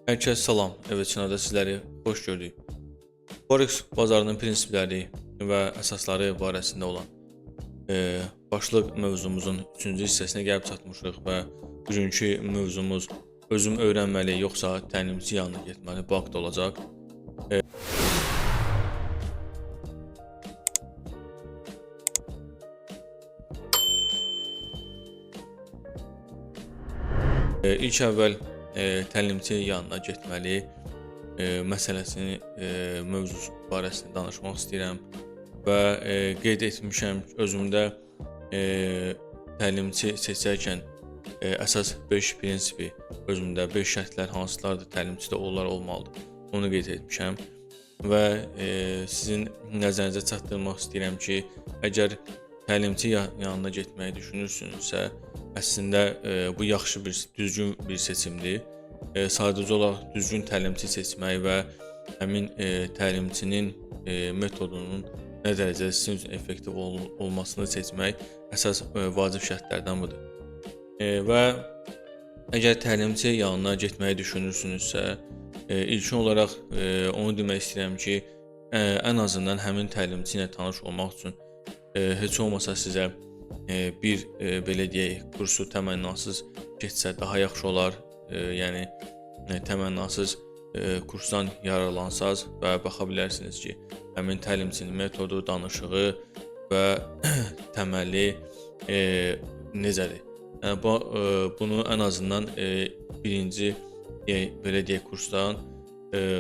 Hər kəs salam, Eveçinada sizləri xoş gördük. Forex bazarının prinsipləri və əsasları barəsində olan başlıq mövzumuzun 3-cü hissəsinə gəlib çatmışıq və bugünkü mövzumuz özüm öyrənməli yoxsa təlimçi yanına getməli bu haqda olacaq. İlk əvvəl təlimçi yanına getməli məsələsini mövzusu barəsində danışmaq istəyirəm və qeyd etmişəm özümdə təlimçi seçərkən əsas 5 prinsipi, özümdə 5 şərtlər hansılardır təlimçidə olmalıdır. Onu qeyd etmişəm və sizin nəzərinizə çatdırmaq istəyirəm ki, əgər təlimçi yanına getməyi düşünürsünüzsə, əslində bu yaxşı düzgün bir seçimdir. Sadəcə olaraq düzgün təlimçi seçmək və həmin təlimçinin metodunun nə dərəcədə sizin üçün effektiv olmasını seçmək əsas vacib şərtlərdən budur. Və əgər təlimçi yanına getməyi düşünürsünüzsə, ilkin olaraq onu demək istəyirəm ki, ən azından həmin təlimçi ilə tanış olmaq üçün heç olmasa sizə bir belə deyək, kursu təmənnasız keçsə daha yaxşı olar. Yəni təmənnasız kursdan yararlansaz və baxa bilərsiniz ki, həmin təlimçinin metodu, danışığı və təməli necədir? Yəni bunu ən azından birinci belə deyək kursdan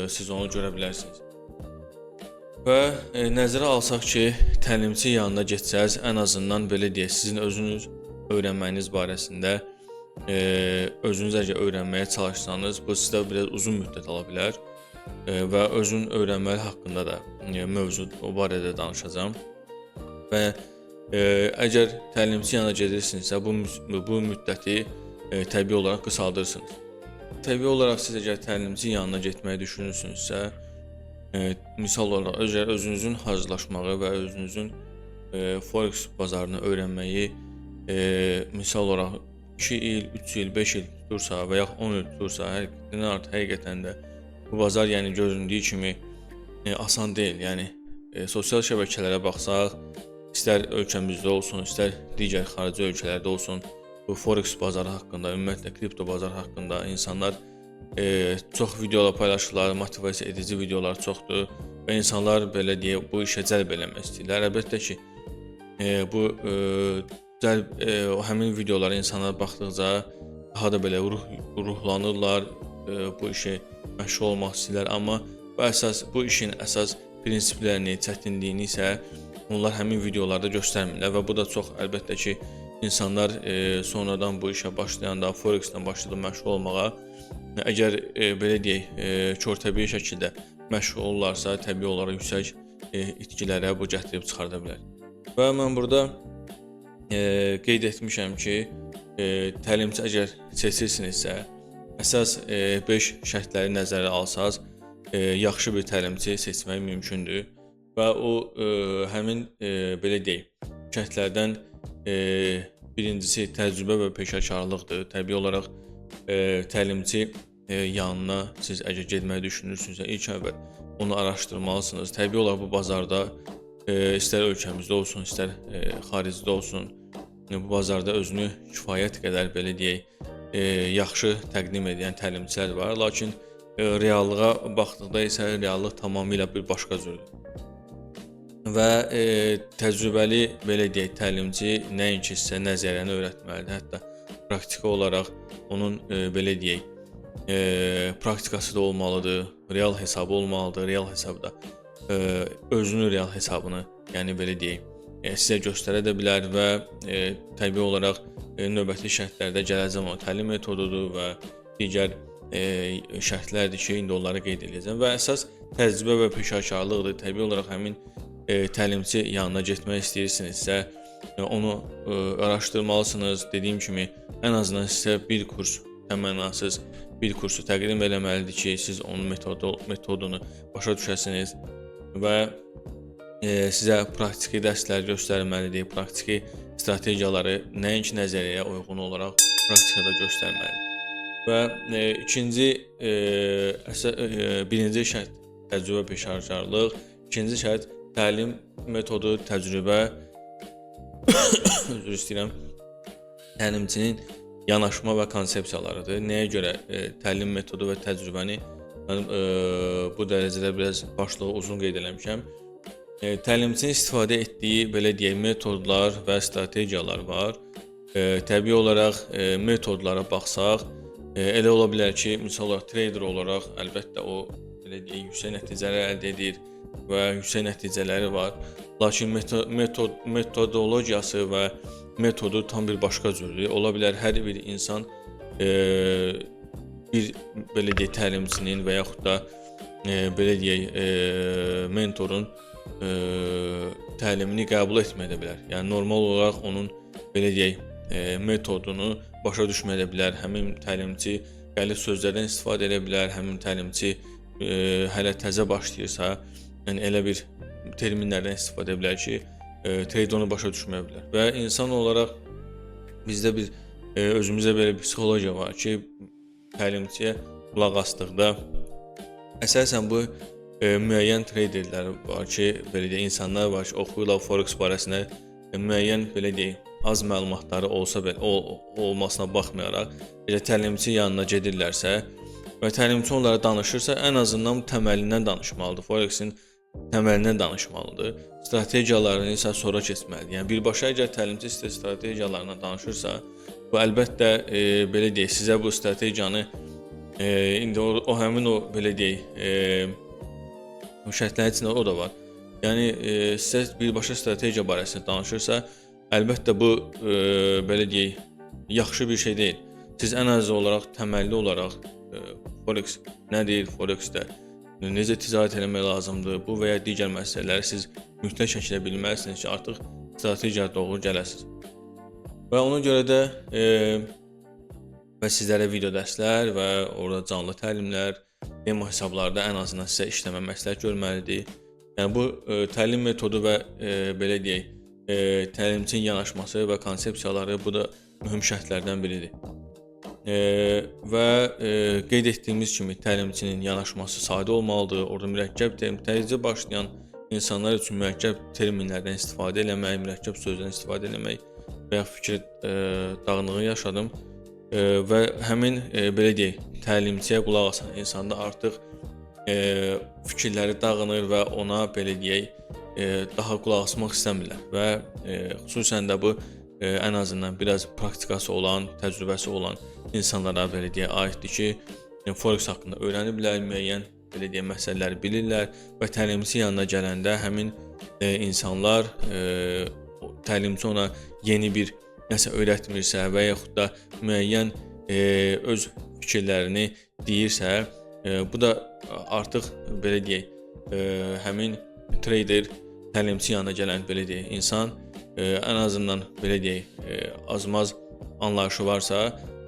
siz onu görə bilərsiniz. Və nəzərə alsaq ki, təlimçi yanına getsəz, ən azından belə deyək, sizin özünüz öyrənməyiniz barəsində özünüz əgər öyrənməyə çalışsanız, bu sizdə biraz uzun müddət ala bilər və özün öyrənməli haqqında da mövzu o barədə danışacağam. Və əgər təlimçi yanına gedirsinizsə, bu müddəti təbii olaraq qısaldırsınız. Təbii olaraq siz əgər təlimçi yanına getməyi düşünürsünüzsə, misal olaraq özünüzün hazırlaşmağı və özünüzün Forex bazarını öyrənməyi misal olaraq 2 il, 3 il, 5 il tutursa və yaxud 10 il tutursa, həqiqətən də bu bazar yəni göründüyü kimi asan deyil. Yəni sosial şəbəkələrə baxsaq, istər ölkəmizdə olsun, istər digər xarici ölkələrdə olsun, bu Forex bazarı haqqında, ümumiyyətlə kripto bazarı haqqında insanlar çox videolar paylaşırlar, motivasiya edici videolar çoxdur və insanlar belə deyək bu işə cəlb eləmək istəyirlər. Əlbəttə ki, bu həmin videolara insanlar baxdıqca daha da belə ruhlanırlar, bu işə məşğul olmaq istəyirlər, amma bu işin əsas prinsiplərini, çətinliyini isə onlar həmin videolarda göstərmirlər və bu da çox əlbəttə ki, insanlar sonradan bu işə başlayanda, Forex-dən başlayıb məşğul olmağa, əgər belə deyək, körtəbii şəkildə məşğul olurlarsa, təbii olaraq yüksək itkilərə bu gətirib çıxarda bilər. Və mən burada qeyd etmişəm ki, təlimçi əgər seçirsinizsə, əsas 5 şərtləri nəzərə alsaz, yaxşı bir təlimçi seçmək mümkündür və o həmin belə deyək, şərtlərdən birincisi təcrübə və peşəkarlıqdır. Təbii olaraq təlimçi yanına siz əgər getməyi düşünürsünüzsə, ilk əvvəl onu araşdırmalısınız. Təbii olaraq bu bazarda istər ölkəmizdə olsun, istər xaricdə olsun, bu bazarda özünü kifayət qədər belə deyək, yaxşı təqdim edən təlimçilər var. Lakin reallığa baxdıqda isə reallıq tamamilə bir başqa cürdür. Və təcrübəli belə deyək, təlimçi nəinki sizə nəzəriyyəni öyrətməlidir, hətta praktiki olaraq onun belə deyək, praktikası da olmalıdır, real hesabı olmalıdır, real hesabda özünün real hesabını, yəni belə deyək, sizə göstərə də bilər və təbii olaraq növbəti şərtlərdə gələcəm o təlim metodudur və digər şərtlərdir ki, indi onları qeyd edəcəm və əsas təcrübə və peşəkarlıqdır. Təbii olaraq həmin təlimçi yanına getmək istəyirsinizsə, onu araşdırmalısınız. Dediyim kimi, ən azından sizə bir kurs, təmənnasız bir kursu təqdim eləməlidir ki, siz onun metodunu başa düşəsiniz və sizə praktiki dərslər göstərməlidir, praktiki strategiyaları nəinki nəzəriyyəyə uyğun olaraq praktikada göstərməlidir. və ikinci birinci şərt təcrübə peşəkarlıq, ikinci şərt təlim metodu, təcrübə üzr istəyirəm. Təlimçinin yanaşma və konsepsiyalarıdır. Nəyə görə təlim metodu və təcrübəni mən bu dərəcədə biraz başlığı uzun qeyd eləmişəm. Təlimçinin istifadə etdiyi belə deyək metodlar və strategiyalar var. Təbii olaraq metodlara baxsaq, elə ola bilər ki, misal olaraq trader olaraq əlbəttə o belə deyək yüksək nəticələr əldə edir və yüksək nəticələri var. Lakin metodologiyası və metodu tam bir başqa cürdür. Ola bilər hər bir insan bir belə deyək təlimçinin və yaxud da belə deyək mentorun təlimini qəbul etməyə bilər. Yəni normal olaraq onun belə deyək metodunu başa düşməyə bilər. Həmin təlimçi qəliz sözlərdən istifadə edə bilər. Həmin təlimçi hələ təzə başlayırsa, yəni elə bir terminlərdən istifadə edə bilər ki, trade onu başa düşməyə bilər. Və insan olaraq bizdə bir özümüzdə belə bir psixologiya var ki, təlimçiyə qulaq asdıqda əsasən bu müəyyən traderlər var ki, belə deyək insanlar var ki, oxuyurlar forex barəsində müəyyən belə deyək az məlumatları olsa belə olmasına baxmayaraq elə təlimçi yanına gedirlərsə və təlimçi onlara danışırsa, ən azından təməlindən danışmalıdır. Forexin təməlindən danışmalıdır. Strategiyalarını isə sonra keçməlidir. Yəni birbaşa əgər təlimçi sizə strategiyalarından danışırsa, bu əlbəttə belə deyək sizə bu strategiyanı indi o həmin o belə deyək o şərtlərin içində o da var. Yəni sizə birbaşa strategiya barəsində danışırsa, əlbəttə bu belə deyək yaxşı bir şey deyil. Siz ən azı olaraq təməlli olaraq forex nədir, forexdə necə ticarət etmək lazımdır, bu və ya digər məsələləri siz mütləq şəkildə bilməlisiniz ki, artıq strategiyaya doğru gələsiniz. Və ona görə də və sizlərə video dərslər və orada canlı təlimlər, demo hesablarda ən azından sizə işləmə məsləhət görməlidir. Yəni bu təlim metodu və belə deyək təlimçinin yanaşması və konsepsiyaları bu da mühüm şərtlərdən biridir. Və qeyd etdiyimiz kimi təlimçinin yanaşması sadə olmalıdır. Orada mürəkkəb təzə başlayan insanlar üçün mürəkkəb terminlərdən istifadə etmək, mürəkkəb sözlərdən istifadə etmək və ya fikir dağınığı yaşadım və həmin belə deyək təlimçiyə qulaq asan insanda artıq fikirləri dağınır və ona belə deyək daha qulaq asmaq istəmirlər və xüsusən də bu ən azından biraz praktikası olan, təcrübəsi olan insanlara belə deyək aiddir ki, forex haqqında öyrəniblər, müəyyən belə deyək məsələləri bilirlər və təlimçi yanına gələndə həmin insanlar təlimçi ona yeni bir nəsə öyrətmirsə və yaxud da müəyyən öz fikirlərini deyirsə, bu da artıq belə deyək həmin trader təlimçi yanına gələn belə deyək insan ən azından belə deyək az-maz anlayışı varsa,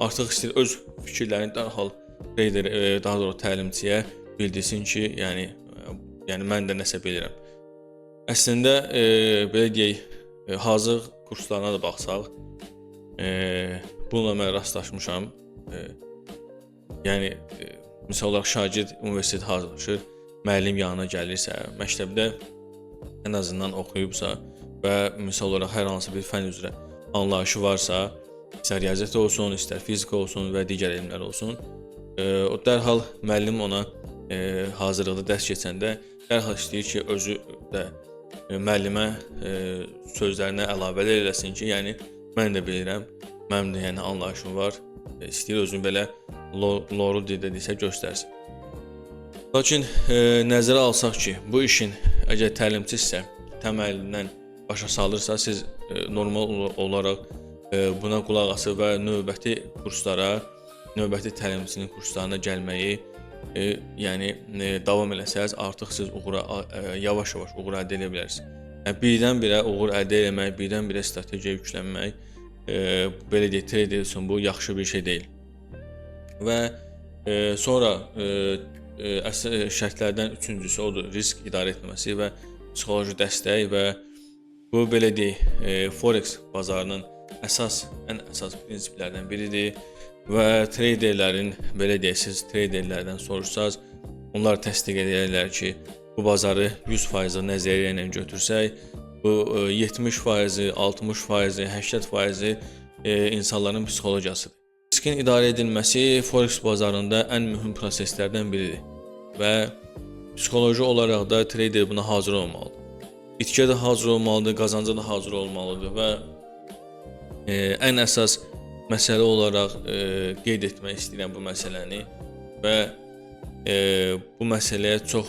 artıq istəyir öz fikirlərini dərhal trader daha doğrusu təlimçiyə bildirsin ki, yəni mən də nəsə bilirəm. Əslində belə deyək hazır kurslarına da baxsaq, bununla mən rastlaşmışam. Yəni misal olaraq şagird universitet hazırlaşır, müəllim yanına gəlirsə, məktəbdə ən azından oxuyubsa və misal olaraq hər hansı bir fənn üzrə anlayışı varsa, istər riyaziyyat olsun, istər fizika olsun və digər elmlər olsun, o dərhal müəllim ona hazırlıqda dərs keçəndə dərhal istəyir ki, özü də müəllimə sözlərinə əlavələr eləsin ki, yəni mən də bilirəm, mənim də yəni anlayışım var, istəyir özünü belə loru desə göstərsin. Lakin nəzərə alsaq ki, bu işin əgər təlimçisə təməlindən başa salırsa, siz normal olaraq buna qulaq asıb və növbəti kurslara, növbəti təlimçinin kurslarına gəlməyi yəni davam eləsəz, artıq siz yavaş-yavaş uğur əldə edə bilərsiniz. Yəni birdən-birə uğur əldə etmək, birdən-birə strategiya yüklənmək, belə deyək, trader üçün bu yaxşı bir şey deyil. Və sonra şərtlərdən üçüncüsü odur, risk idarə etməsi və psixoloji dəstək və bu belə deyək, forex bazarının ən əsas prinsiplərdən biridir və treyderlərin, belə deyək, siz treyderlərdən soruşsaz, onlar təsdiq edirlər ki, bu bazarı 100% nəzəriyyə ilə götürsək, bu 70%, 60%, 80% insanların psixologiyasıdır. Riskin idarə edilməsi forex bazarında ən mühüm proseslərdən biridir və psixoloji olaraq da treyder buna hazır olmalıdır. İtkiyə də hazır olmalıdır, qazanca da hazır olmalıdır və ən əsas məsələ olaraq qeyd etmək istəyirəm bu məsələni və bu məsələyə çox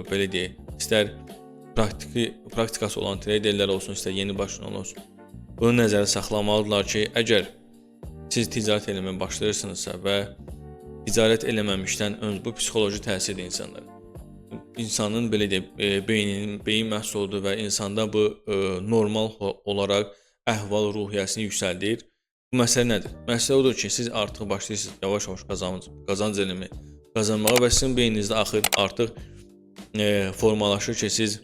belə deyək, istər praktikası olan treyderlər olsun, istər yeni başlayan olsun, bunu nəzərdə saxlamalıdırlar ki, əgər siz ticarət eləməyə başlayırsınızsa və ticarət eləməmişdən öncə bu psixoloji təsirdir insanlara. İnsanın belə deyək, beyin məhsuludur və insanda bu normal olaraq əhval-ruhiyyəsini yüksəldir. Bu məsələ nədir? Məsələ odur ki, siz artıq başlayırsınız yavaş-yavaş qazanc qazanmağa və sizin beyninizdə artıq formalaşır ki, siz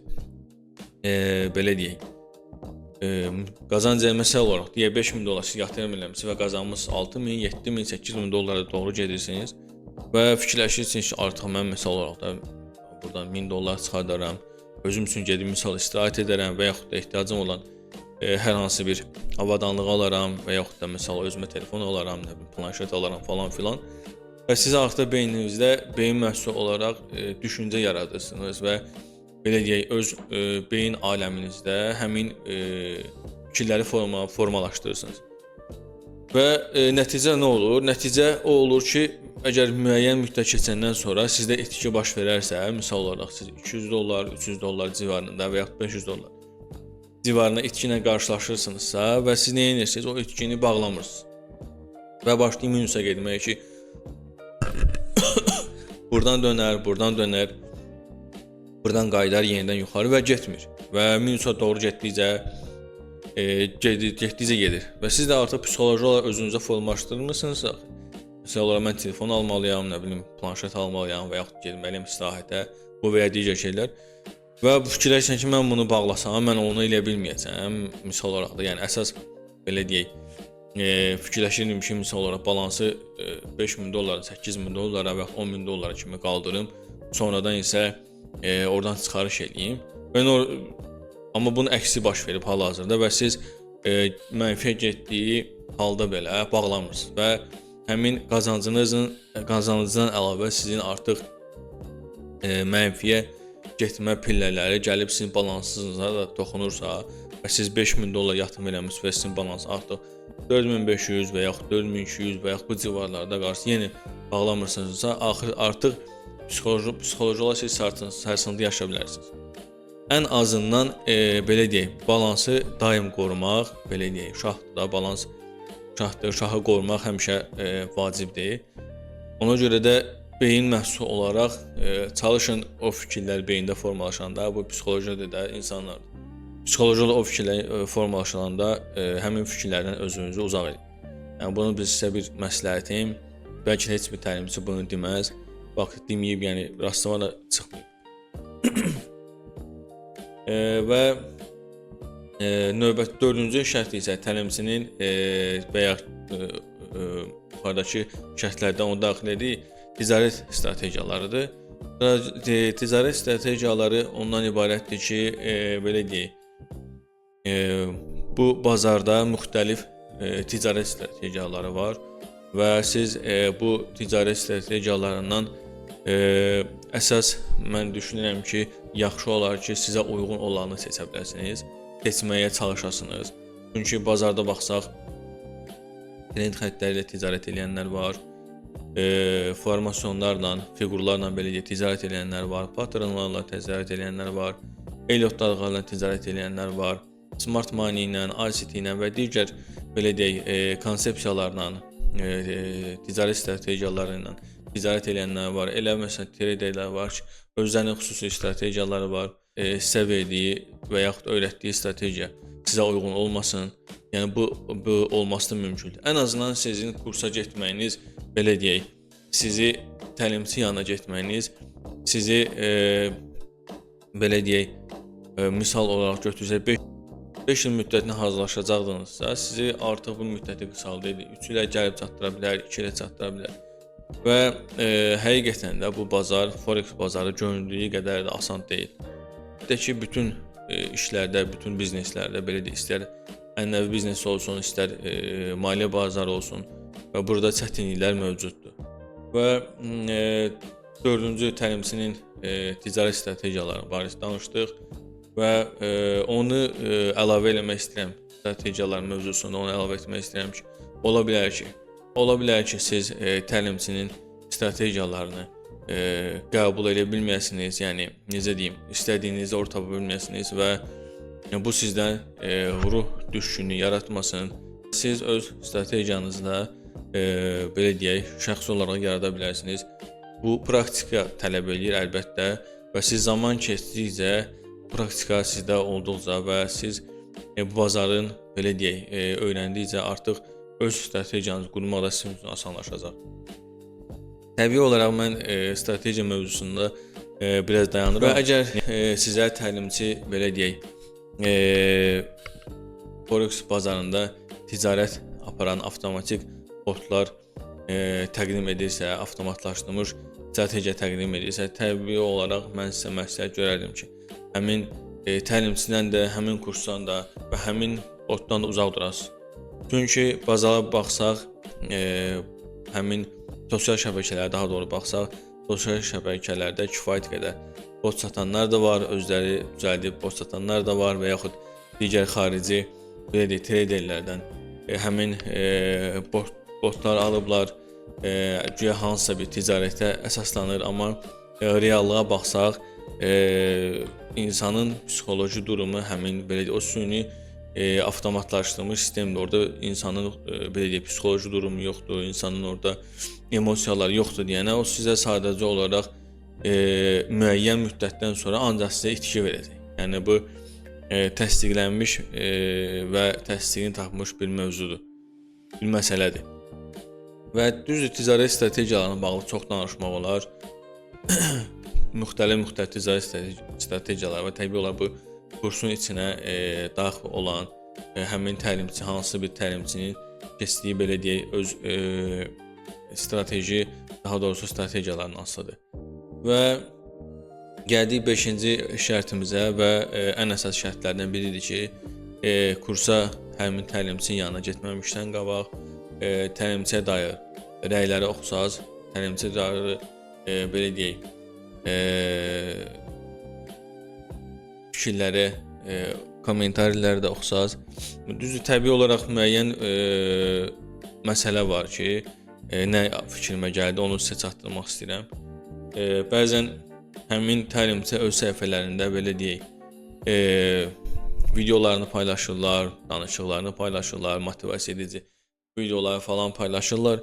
belə deyək, qazanc məsələ olaraq deyə 5000 dollar siz yatırım eləmisiniz və qazanmısınız 6000, 7000, 8000 dollara doğru gedirsiniz və fikirləşirsiniz ki, artıq mən məsələ olaraq da buradan 1000 dollar çıxardaram, özüm üçün gedib misal istirahət edərəm və yaxud da ehtiyacım olan hər hansı bir avadanlıq alaram və yaxud da məsəl özümə telefon alaram, nə bilim planşet alaram falan filan. Və siz artıq beyninizdə beyin məhsulu olaraq düşüncə yaradırsınız və belə deyək, öz beyin aləminizdə həmin fikirləri formalaşdırırsınız. Və nəticə nə olur? Nəticə o olur ki, əgər müəyyən müddət keçəndən sonra sizdə itki baş verərsə, misal olaraq siz 200 dollar, 300 dollar civarında və yaxud 500 dollar civarında itki ilə qarşılaşırsınızsa və siz nə edirsiniz? O itkini bağlamırsınız və başlayın minusa getməyə ki, buradan dönər, buradan qayıdar yenidən yuxarı və getmir və minusa doğru getdikcə gedir və siz də artıq psixoloji olaraq özünüzə formalaşdırmısınızsa, məsələn olaraq mən telefon almalıyam, nə bilim planşet almalıyam və yaxud getməliyəm istirahətə, bu və ya digər şeylər və bu fikirləşirsən ki, mən bunu bağlasam, mən onu eləyə bilməyəcəm, misal olaraq da, yəni əsas belə deyək, fikirləşirdim ki, misal olaraq balansı 5000 dollara, 8000 dollara və 10000 dollara kimi qaldırım, sonradan isə oradan çıxarış eləyim. Amma bunun əksi baş verib hal-hazırda və siz mənfiyə getdiyi halda belə bağlamırsınız və həmin qazancınızdan əlavə sizin artıq mənfiyə getmə pillələri gəlib sizin balansınıza da toxunursa və siz 5000 dollar yatırım eləmisiniz və sizin balans artıq 4500 və yaxud 4200 və yaxud bu civarlarda qarşı yenə bağlamırsınızsa, artıq psixoloji olaraq siz sarsıntı yaşaya bilərsiniz. Ən azından belə deyək, balansı daim qorumaq, belə deyək, şahdır, balans şahdır, şahı qorumaq həmişə vacibdir. Ona görə də beyin məhsulu olaraq çalışın o fikirlər beyində formalaşanda, bu psixolojiyada da insanlardır. Psixolojiyada o fikirlər formalaşanda həmin fikirlərdən özünüzü uzaq edin. Yəni bunu biz sizə bir məsləhətim, bəlkə heç bir təlimçi bunu deməz, bax deməyib, yəni rastıma da çıxmayıb. Və növbət 4-cü şərt isə təlimçinin və ya yuxarıdakı şərtlərdən onu daxil edir, ticarət strategiyalarıdır. Ticarət strategiyaları ondan ibarətdir ki, belə deyək, bu bazarda müxtəlif ticarət strategiyaları var və siz bu ticarət strategiyalarından əsas mən düşünürəm ki, yaxşı olar ki, sizə uyğun olanı seçə bilərsiniz, seçməyə çalışasınız. Çünki bazarda baxsaq, trend xəttləri ilə ticarət edənlər var, formasyonlarla, fiqurlarla belə deyək, ticarət edənlər var, patronlarla ticarət edənlər var, Elliott dalğalarla ticarət edənlər var, smart money ilə, ICT ilə və digər belə deyək, konsepsiyalarla, ticarət strategiyaları ilə ticarət edənlər var. Elə məsələn traderlər var ki, özlərinin xüsusi strategiyaları var. Sizə verdiyi və yaxud öyrətdiyi strategiya sizə uyğun olmasın. Yəni bu olması da mümkündür. Ən azından sizin kursa getməyiniz, belə deyək, sizi təlimçi yanına getməyiniz, sizi belə deyək, misal olaraq götürsək 5 il müddətinə hazırlaşacaqdınızsa, sizi artıq bu müddəti qısaldıydı. 3 ilə gəlib çatdıra bilər, 2 ilə çatdıra bilər. Və həqiqətən də bu bazar, Forex bazarı göründüyü qədər də asan deyil. Bir də ki, bütün işlərdə, bütün bizneslərdə belə də istər ənənəvi biznes olsun, istər maliyyə bazarı olsun və burada çətinliklər mövcuddur. Və 4-cü təlimçinin ticarət strategiyaları barədə danışdıq və onu əlavə eləmək istəyirəm. Strategiyalar mövzusunda onu əlavə etmək istəyirəm ki, ola bilər ki, siz təlimçinin strategiyalarını qəbul edə bilməyəsiniz, yəni necə deyim, istədiyinizi ortaya tapa bilməyəsiniz və bu sizdən ruh düşkünlüyü yaratmasın. Siz öz strategiyanızda belə deyək, şəxsi olaraq yarada bilərsiniz. Bu praktika tələb eləyir əlbəttə və siz zaman keçdikcə praktika sizdə olduqca və siz bu bazarın belə deyək, öyrəndikcə artıq öz strategiyanızı qurmaqda sizin üçün asanlaşacaq. Təbii olaraq mən strategiya mövzusunda biraz dayanıram. Və əgər sizə təlimçi belə deyək, Forex bazarında ticarət aparan avtomatik botlar təqdim edirsə, avtomatlaşdırılmış strategiya təqdim edirsə, təbii olaraq mən sizə məsləhət görərdim ki, həmin təlimçidən də, həmin kursdan da və həmin botdan da uzaq durasınız. Çünki bazara baxsaq, həmin sosial şəbəkələrə daha doğru baxsaq, sosial şəbəkələrdə kifayət qədər bot satanlar da var, özləri düzəldib bot satanlar da var və yaxud digər xarici belə deyək, traderlərdən həmin botlar alıblar, güya hansısa bir ticarətə əsaslanır, amma reallığa baxsaq, insanın psixoloji durumu həmin belə deyək, o süni avtomatlaşdırılmış sistemdir. Orada insanın belə deyək, psixoloji durumu yoxdur, insanın orada emosiyaları yoxdur deyənə o sizə sadəcə olaraq müəyyən müddətdən sonra ancaq sizə itki verəcək. Yəni bu təsdiqlənmiş və təsdiqini tapmış bir mövzudur, bir məsələdir. Və düzdür, ticarət strategiyalarına bağlı çox danışmaq olar. müxtəlif ticarət strategiyaları və təbii olaraq bu kursun içinə daxil olan həmin təlimçi, hansı bir təlimçinin keçdiyi belə deyək, öz strateji, daha doğrusu strategiyalarının asılıdır. Və gəldik 5-ci şərtimizə və ən əsas şərtlərdən biridir ki, kursa həmin təlimçinin yanına getməmişdən qabaq təlimçiyə dair rəyləri oxusaz, təlimçiyə dair belə deyək, fikirləri, kommentarləri də oxusaz. Düzdür, təbii olaraq müəyyən məsələ var ki, nə fikrimə gəldi, onu sizə çatdırmaq istəyirəm. Bəzən həmin təlimçi öz səhifələrində belə deyək, videolarını paylaşırlar, danışıqlarını paylaşırlar, motivasiya edici videoları falan paylaşırlar.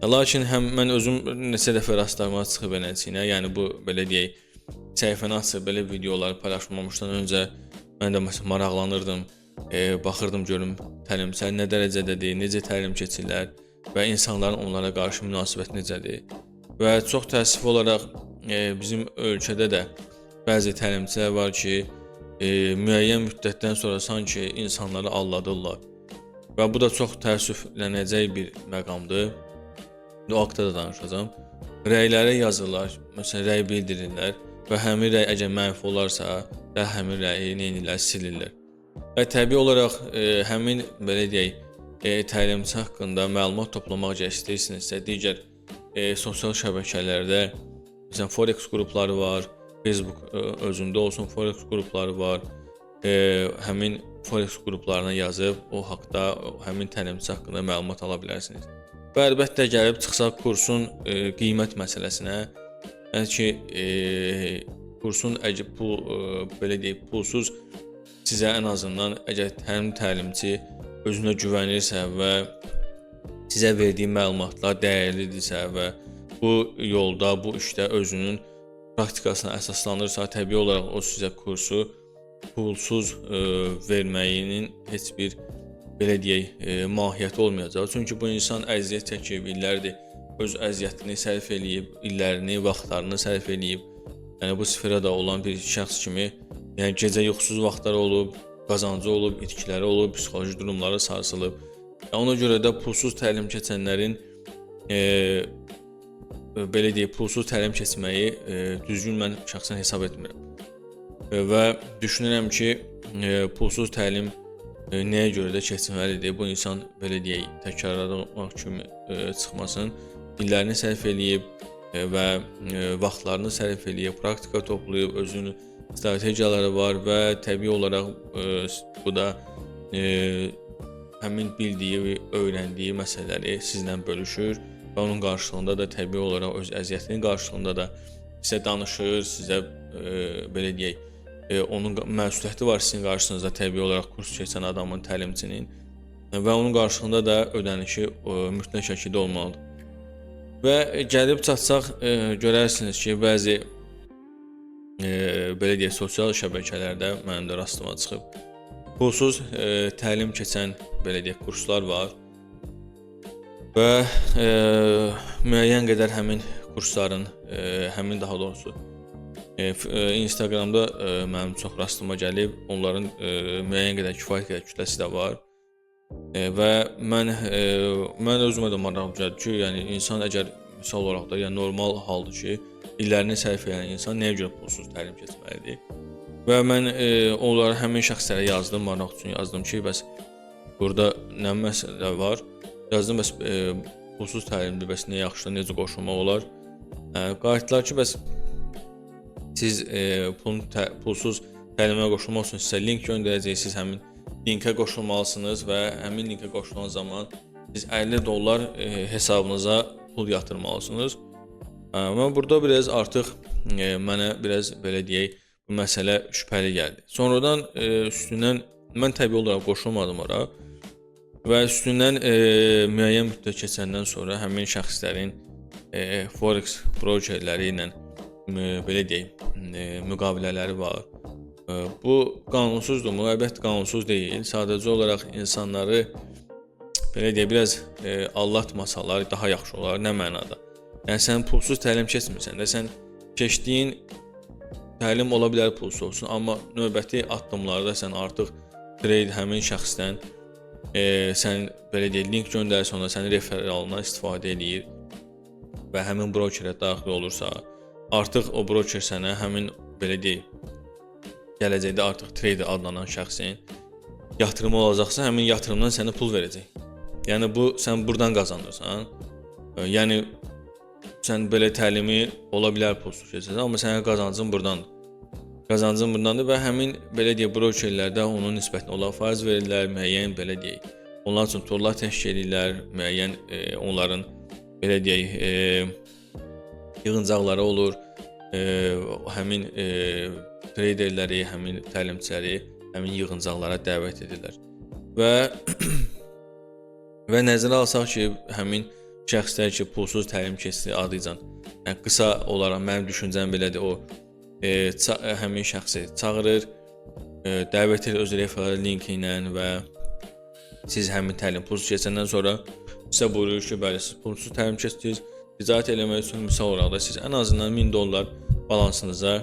Lakin mən özüm neçə dəfə rastlarıma çıxıb eləçiyinə, yəni bu belə deyək, səhifəni açıb belə videoları paylaşmamışdan öncə mən də məsələn maraqlanırdım, baxırdım görüm təlimçilər nə dərəcədədir, necə təlim keçirlər və insanların onlara qarşı münasibət necədir. Və çox təəssüf olaraq bizim ölkədə də bəzi təlimçilər var ki, müəyyən müddətdən sonra sanki insanları aldadırlar. Və bu da çox təəssüflənəcək bir məqamdır. O haqqda da danışacağam. Rəyləri yazırlar, məsələn, rəy bildirirlər və həmin rəy əgər mənfi olarsa, həmin rəyi neynirlər, silirlər. Və təbii olaraq həmin belə deyək, təlimçi haqqında məlumat toplamaq istəyirsinizsə, digər sosial şəbəkələrdə məsələn Forex qrupları var, Facebook özündə olsun Forex qrupları var. Həmin Forex qruplarına yazıb o haqqda, həmin təlimçi haqqında məlumat ala bilərsiniz. Və əlbəttə gəlib çıxsaq kursun qiymət məsələsinə, yəni ki, kursun belə deyək, pulsuz sizə ən azından əgər həmin təlimçi özünə güvənirsə və sizə verdiyi məlumatlar dəyərlidirsə və bu yolda, bu işdə özünün praktikasına əsaslanırsa, təbii olaraq o sizə kursu pulsuz verməyinin heç bir belə deyək, mahiyyəti olmayacaq. Çünki bu insan əziyyət çəkib, illərdir öz əziyyətini sərf eləyib, illərini, vaxtlarını sərf eləyib. Yəni bu sferada olan bir şəxs kimi, yəni gecə yuxusuz vaxtlar olub, qazancı olub, itkiləri olub, psixoloji durumları sarsılıb. Ona görə də pulsuz təlim keçənlərin belə deyək, pulsuz təlim keçməyi düzgün mən şəxsən hesab etmirəm. Və düşünürəm ki, pulsuz təlim nəyə görə də keçməlidir? Bu insan belə deyək, təkrarlamaq kimi çıxmasın. İllərini sərf eləyib və vaxtlarını sərf eləyib, praktika toplayıb, özünün strategiyaları var və təbii olaraq bu da həmin bildiyi, öyrəndiyi məsələləri sizlə bölüşür və onun qarşılığında da təbii olaraq öz əziyyətinin qarşılığında da sizə danışır, sizə belə deyək, onun məsuliyyəti var sizin qarşınızda təbii olaraq kurs keçən adamın, təlimçinin və onun qarşılığında da ödənişi mütləq şəkildə olmalıdır. Və gəlib çatsaq görərsiniz ki, bəzi belə deyək, sosial şəbəkələrdə mənim də rastıma çıxıb pulsuz təlim keçən belə deyək kurslar var və müəyyən qədər həmin kursların, həmin daha doğrusu Instagramda mənim çox rastıma gəlib, onların müəyyən qədər kifayət qədər kütləsi də var və mən özümə də maraq gəldi ki, yəni insan əgər misal olaraq da, yəni normal haldır ki, illərini sərf edən insan nəyə görə pulsuz təlim keçməlidir? Və mən onlara həmin şəxslərə yazdım, maraq üçün yazdım ki, bəs burada nə məsələ var? Yazdım, bəs pulsuz təlimdir, bəs nə yaxşıdır, necə qoşulmaq olar? Qayıtdılar ki, bəs siz pulsuz təlimə qoşulmaq üçün sizə link göndərəcəksiniz, həmin linkə qoşulmalısınız və həmin linkə qoşulan zaman siz $50 hesabınıza pul yatırmalısınız. Amma burada biraz artıq mənə biraz belə deyək, bu məsələ şübhəli gəldi. Sonradan üstündən mən təbii olaraq qoşulmadım ora və üstündən müəyyən müddət keçəndən sonra həmin şəxslərin forex brokerləri ilə belə deyək, müqavilələri var. Bu qanunsuzdur, əlbəttə qanunsuz deyil. Sadəcə olaraq insanları belə deyək, biraz aldatmasalar daha yaxşı olar. Nə mənada? Yəni sən pulsuz təlim keçmirsən də, sən keçdiyin təlim ola bilər pulsuz olsun, amma növbəti addımlarda sən artıq trade həmin şəxsdən sən belə deyək, link göndərsə ona sənin referalından istifadə edir və həmin brokerə daxil olursa, artıq o broker sənə həmin belə deyək, gələcəkdə artıq trader adlanan şəxsin yatırımı olacaqsa, həmin yatırımdan sənə pul verəcək. Yəni bu sən burdan qazanırsan. Yəni sən belə təlimi ola bilər pulsuz keçəsən, amma sənin qazancın burdandır. Qazancın burdandır və həmin belə deyək, brokerlərdə onun nisbətində onlara faiz verirlər, müəyyən belə deyək. Onlar üçün turlar təşkil edirlər, müəyyən onların belə deyək, yığıncaqları olur. Həmin traderləri, həmin təlimçiləri həmin yığıncaqlara dəvət edirlər. Və nəzərə alsaq ki, həmin şəxslər ki, pulsuz təlim keçdi adıcan, yəni qısa olaraq mənim düşüncəm belədir, o həmin şəxsi çağırır, dəvət edir öz referral linki ilə və siz həmin təlim pulsuz keçəndən sonra sizə buyurur ki, bəli, siz pulsuz təlim keçdiniz, ticarət eləmək üçün misal olaraq da siz ən azından $1000 balansınıza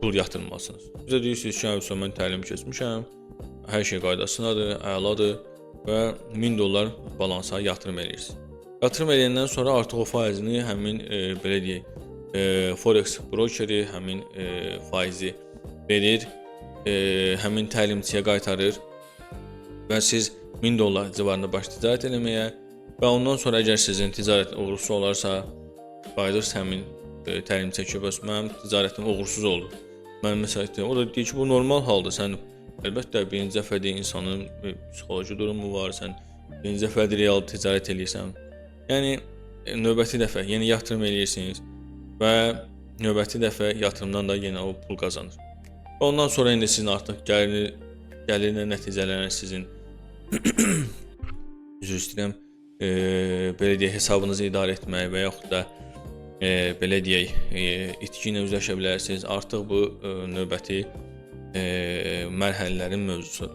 pul yatırmalısınız. Bizə deyirsiniz ki, mən təlim keçmişəm, hər şey qaydasındadır, əladır və $1000 balansa yatırım edirsiniz. Yatırım edəndən sonra artıq o faizini həmin belə deyək, forex brokeri həmin faizi verir, həmin təlimçiyə qaytarır və siz $1000 civarında baş ticarət eləməyə və ondan sonra əgər sizin ticarət uğursuz olarsa, qayıdırsınız həmin təlimçiyə ki, bəs mənim ticarətim uğursuz oldu. Mən məsələn, o da deyir ki, bu normal haldır, sən əlbəttə birinci dəfədə insanın psixoloji durumu var, sən birinci dəfədə real ticarət eləyirsən. Yəni növbəti dəfə yeni yatırım eləyirsiniz və növbəti dəfə yatırımdan da yenə o pul qazanır. Ondan sonra indi sizin artıq gəlirlə nəticələnən sizin üzr istəyirəm, belə deyək, hesabınızı idarə etmək və yaxud da belə deyək, itki ilə üzləşə bilərsiniz. Artıq bu növbəti mərhələlərin mövzusudur.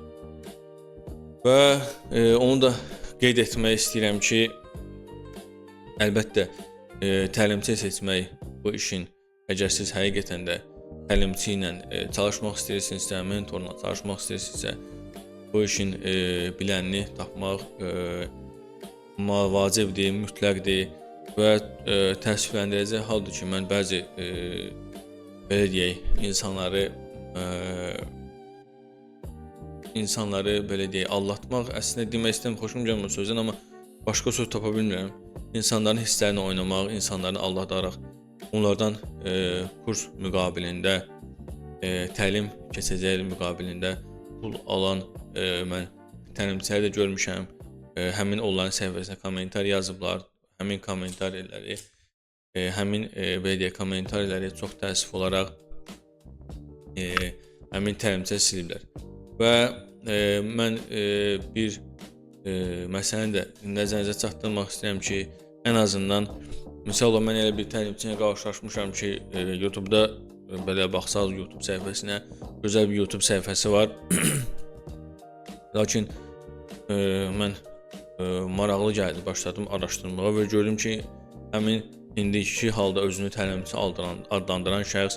Və onu da qeyd etmək istəyirəm ki, əlbəttə təlimçi seçmək bu işin, əgər siz həqiqətən də təlimçi ilə çalışmaq istəyirsinizsə, mentorla çalışmaq istəyirsinizsə, bu işin bilənini tapmaq vacibdir, mütləqdir və təəssüfləndirəcək haldır ki, mən bəzi belə deyək, insanları belə deyək, aldatmaq əslində demək istəmirəm, xoşum gəlmir sözdən, amma başqa söz tapa bilmirəm. İnsanların hisslərini oynamaq, insanları aldadaraq onlardan kurs müqabilində, təlim keçəcək müqabilində pul alan mən təlimçiləri də görmüşəm. Həmin onların səhifəsinə kommentar yazıblar. Həmin kommentarləri, belə deyək, kommentarləri çox təəssüf olaraq həmin təlimçilər siliblər. Və mən bir məsələni də nəzərinizə çatdırmaq istəyirəm ki, ən azından misal olaraq mən elə bir təlimçiyə qarşılaşmışam ki, YouTube-da belə baxsaq YouTube səhifəsinə, gözəl bir YouTube səhifəsi var. Lakin mən maraqlı gəldi, başladım araşdırmağa və gördüm ki, həmin indiki halda özünü təlimçi adlandıran şəxs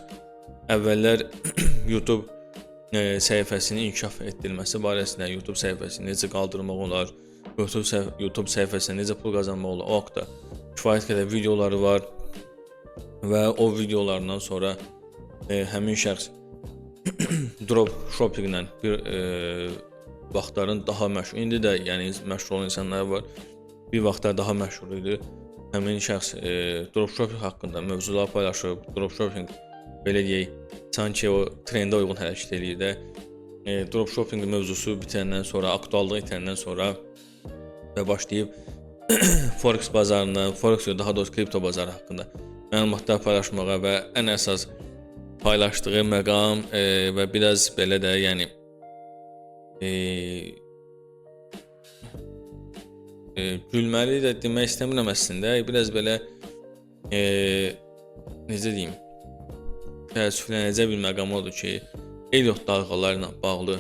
əvvəllər YouTube səhifəsinin inkişaf etdirilməsi barəsində, YouTube səhifəsini necə qaldırmaq olar, YouTube səhifəsində necə pul qazanmaq olar, o haqda kifayət qədər videoları var və o videolarından sonra həmin şəxs dropshippinglə bir vaxtların daha məşhur, indi də yəni məşhur olan insanlar var, bir vaxtlar daha məşhur idi. Həmin şəxs dropshipping haqqında mövzular paylaşıb, dropshipping belə deyək, sanki o trendə uyğun hərəkət eləyir də. Dropshipping mövzusu bitəndən sonra, aktuallığı itəndən sonra və başlayıb forex bazarından, daha doğrusu kripto bazarı haqqında məlumatlar paylaşmağa və ən əsas paylaşdığı məqam və biraz belə də, yəni gülməli də demək istəmirəm əslində, biraz belə necə deyim, təəssüflənəcək bir məqam odur ki, Elliot dalğaları ilə bağlı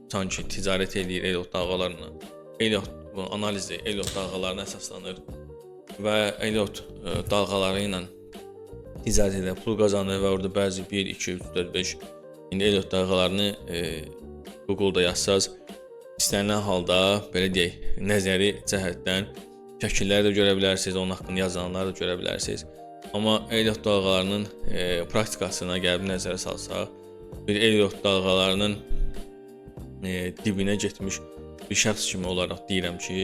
sanki ticarət eləyir Elliot dalğalarına. Analizi Elliot dalğalarına əsaslanır və Elliot dalğaları ilə ticarət edə pul qazanır və orada bəzi 1, 2, 3, 4, 5 indi Elliot dalğalarını Google-da yazsaz istənilən halda belə deyək, nəzəri cəhətdən şəkilləri də görə bilərsiniz, onun haqqında yazılanları da görə bilərsiniz. Amma Elliot dalğalarının praktikasına gəlib nəzərə salsaq, bir Elliot dalğalarının dibinə getmiş bir şəxs kimi olaraq deyirəm ki,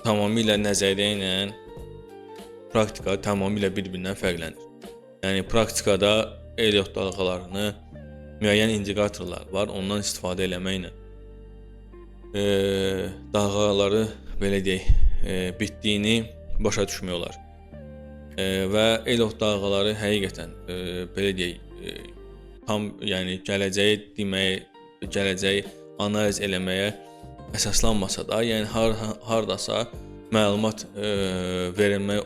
tamamilə nəzəriyyə ilə praktika tamamilə bir-birindən fərqlənir. Yəni praktikada Elliot dalğalarını müəyyən indikatorlar var, ondan istifadə eləməklə dalğaları belə deyək, bitdiyini başa düşmək olar. Və Elliot dalğaları həqiqətən belə deyək, tam yəni gələcəyi analiz eləməyə əsaslanmasa da, yəni hardasa məlumat verilmək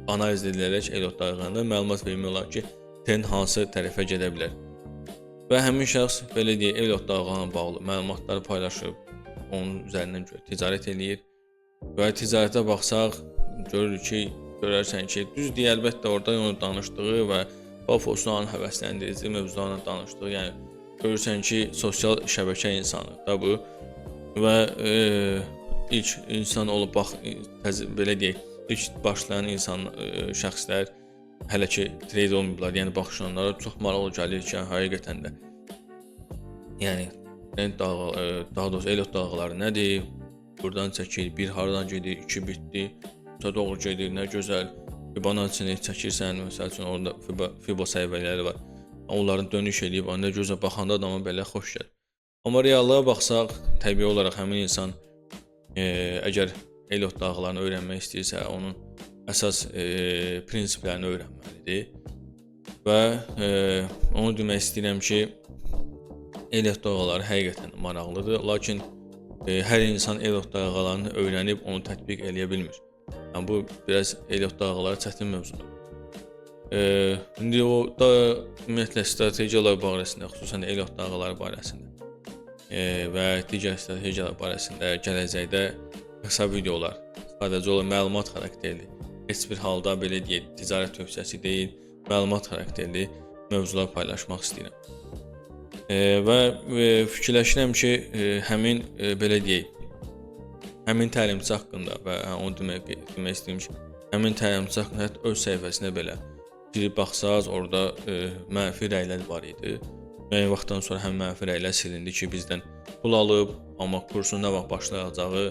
analiz edilərək Elliot dalğalarında məlumat vermək olar ki, trend hansı tərəfə gedə bilər. Və həmin şəxs belə deyək, Elliot dalğalarına bağlı məlumatları paylaşıb, onun üzərindən ticarət eləyir və ticarətə baxsaq görərsən ki, düzdür, əlbəttə orada onu danışdığı və pafosla həvəsləndirici mövzularla danışdığı, yəni görürsən ki, sosial şəbəkə insanı da bu və ilk insan olub belə deyək, ilk başlayan şəxslər hələ ki trade olmayıblar, yəni baxışanlara çox maraqlı gəlir ki, həqiqətən də yəni daha doğrusu Elliot dalğaları nədir? Buradan çəkir, bir haradan gedir, 2 bitdi, doğru gedir, nə gözəl. Fibonacci-ni çəkirsən, məsəl üçün orada Fibo səhifələri var. Onların dönüş eləyib, nə gözəl baxanda adama belə xoş gəlir. Amma reallığa baxsaq, təbii olaraq həmin insan əgər Elliot dalğalarını öyrənmək istəyirsə, onun əsas prinsiplərini öyrənməlidir. Və onu demək istəyirəm ki, Elliot dalğaları həqiqətən maraqlıdır, lakin hər insan Elliot dalğalarını öyrənib onu tətbiq eləyə bilmir. Yəni bu biraz Elliot dalğaları çətin mövzudur. İndi o da ümumiyyətlə strategiyalar barəsində, xüsusən Elliot dalğaları barəsində və digər strategiyalar barəsində gələcəkdə qısa videolar, sadəcə olaraq məlumat xarakterli, heç bir halda belə deyək, ticarət tövsiyəsi deyil, məlumat xarakterli mövzular paylaşmaq istəyirəm. Və fikirləşirəm ki, həmin belə deyək, həmin təlimçi haqqında və onu demək istəyirəm ki, həmin təlimçi haqqında hətta öz səhifəsinə belə girib baxsaz, orada mənfi rəylər var idi. Müəyyən vaxtdan sonra həm mənfi rəylər silindi ki, bizdən pul alıb, amma kursun nə vaxt başlayacağı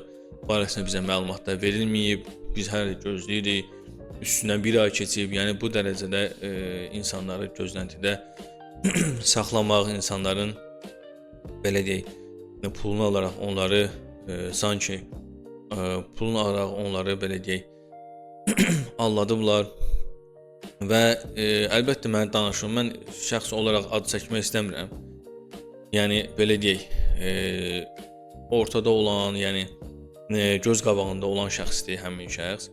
barəsində bizə məlumatlar verilməyib. Biz hələ gözləyirik. Üstündən bir ay keçib. Yəni bu dərəcədə insanları gözləntidə saxlamaq, insanların belə deyək, pulunu alaraq onları sanki pulunu alaraq onları belə deyək aldadıblar. Və əlbəttə mən danışım. Mən şəxsi olaraq ad çəkmək istəmirəm. Yəni belə deyək, ortada olan, yəni göz qabağında olan şəxsdir həmin şəxs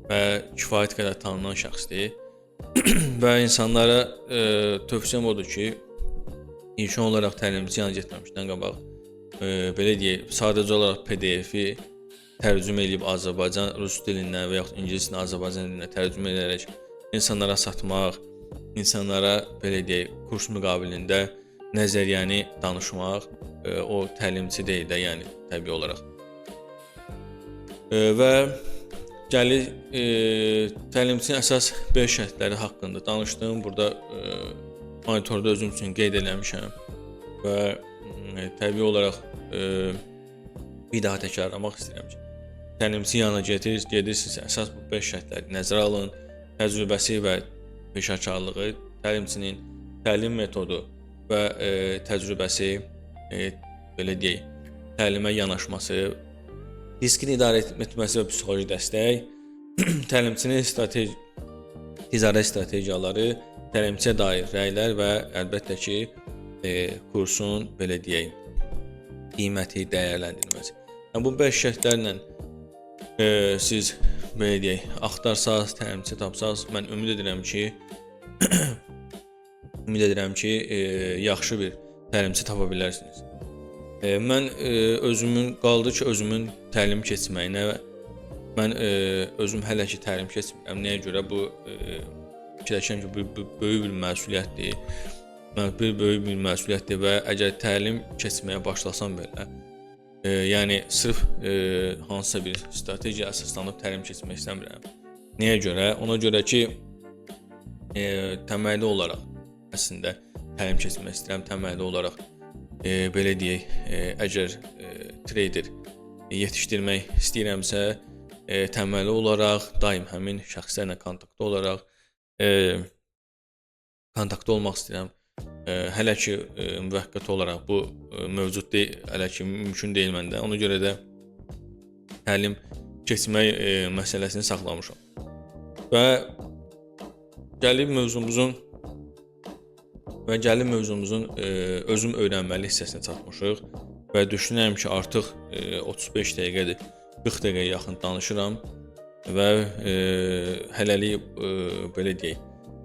və kifayət qədər tanınan şəxsdir. Və insanlara tövsiyəm odur ki, ilkin olaraq təlimçi yanına getməmişdən qabaq belə deyək, sadəcə olaraq PDF-i tərcümə edib Azərbaycan rus dilindən və yaxud ingilis dilində Azərbaycan dilinə tərcümə edərək insanlara satmaq, insanlara belə deyək, kurs müqabilində nəzəriyyəni danışmaq o təlimçi deyil də, yəni təbii olaraq. Və gəlir təlimçinin əsas 5 şərtləri haqqında danışdım. Burada monitorda özüm üçün qeyd eləmişəm və təbii olaraq bir daha təkrarlamaq istəyirəm ki, təlimçi yanına gedirsinizsə, əsas bu 5 şərtləri nəzərə alın. Təcrübəsi və peşəkarlığı, təlimçinin təlim metodu və təcrübəsi, belə deyək, təlimə yanaşması, riskin idarə etməsi və psixoloji dəstək, təlimçinin ticarət strategiyaları, təlimçiyə dair rəylər və əlbəttə ki, kursun belə deyək, qiyməti dəyərləndirilməsi. Yəni bu 5 şərtlərlə siz belə deyək, axtarsaz, təlimçi tapsaz, mən ümid edirəm ki, yaxşı bir təlimçi tapa bilərsiniz. Mən qaldı ki, özümün təlim keçməyinə mən özüm hələ ki təlim keçmirəm. Nəyə görə? Bu fikirləşirəm ki, bu böyük bir məsuliyyətdir. Böyük bir məsuliyyətdir və əgər təlim keçməyə başlasam belə, yəni sırf hansısa bir strategiya əsaslanıb təlim keçmək istəmirəm. Nəyə görə? Ona görə ki, təməlli olaraq əslində təlim keçmək istəyirəm. Təməlli olaraq belə deyək, əgər trader yetişdirmək istəyirəmsə, təməlli olaraq daim həmin şəxslərlə kontaktda olmaq istəyirəm. Hələ ki müvəqqəti olaraq bu mövcud deyil, hələ ki mümkün deyil məndə. Ona görə də təlim keçmək məsələsini saxlamışam. Və gəlir mövzumuzun özüm öyrənməli hissəsinə çatmışıq və düşünürəm ki, artıq 35 dəqiqədir, 40 dəqiqəyə yaxın danışıram və hələlik belə deyək,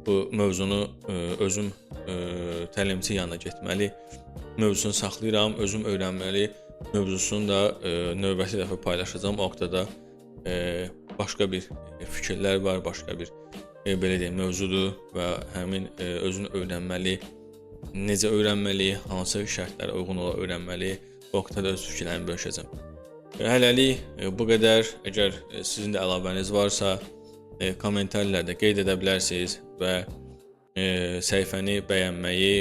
bu mövzunu özüm təlimçi yanına getməli mövzusunu saxlayıram, özüm öyrənməli mövzusunu da növbəti dəfə paylaşacağam. O vaxtda başqa bir fikirlər var, başqa bir belə deyək, mövzudur və həmin özünü öyrənməli, necə öyrənməli, hansı şərtlərə uyğun olaraq öyrənməli, o vaxtda öz fikirlərimi bölüşəcəm. Hələlik bu qədər. Əgər sizin də əlavəniz varsa, kommentarlarda qeyd edə bilərsiniz və səhifəni bəyənməyi,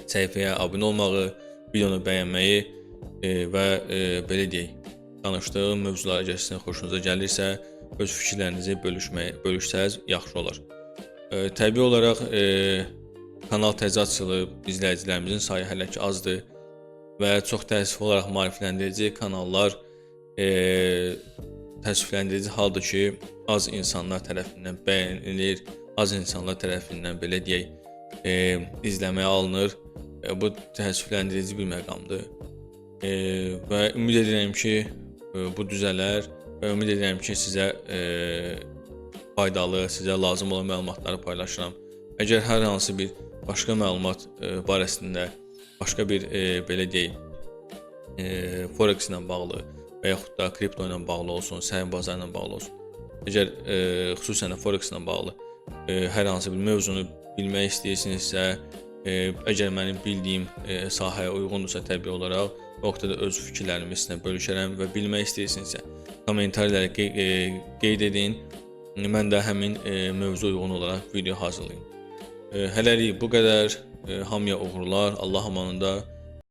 səhifəyə abunə olmağı, videonu bəyənməyi və belə deyək, danışdığım mövzular əgər sizin xoşunuza gəlirsə, öz fikirlərinizi bölüşsəz yaxşı olar. Təbii olaraq kanal təzə açılıb, izləyicilərimizin sayı hələ ki azdır və çox təəssüf olaraq maarifləndirici kanallar təəssüfləndirici haldır ki, az insanlar tərəfindən bəyənilir, az insanlar tərəfindən belə deyək, izləməyə alınır. Bu təəssüfləndirici bir məqamdır. Və ümid edirəm ki, bu düzələr və ümid edirəm ki, sizə faydalı, sizə lazım olan məlumatları paylaşıram. Əgər hər hansı bir başqa məlumat barəsində, başqa bir belə deyək, forex ilə bağlı və yaxud da kripto ilə bağlı olsun, səhəm bazarı ilə bağlı olsun. Əgər xüsusən də forex ilə bağlı hər hansı bir mövzunu bilmək istəyirsinizsə, əgər mənim bildiyim sahəyə uyğundursa təbii olaraq o vaxtda da öz fikirlərimi sizinlə bölüşərəm və bilmək istəyirsinizsə kommentarlara qeyd edin. Mən də həmin mövzuya uyğun olaraq video hazırlayım. Hələlik bu qədər. Hamıya uğurlar. Allah amanında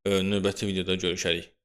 növbəti videoda görüşərik.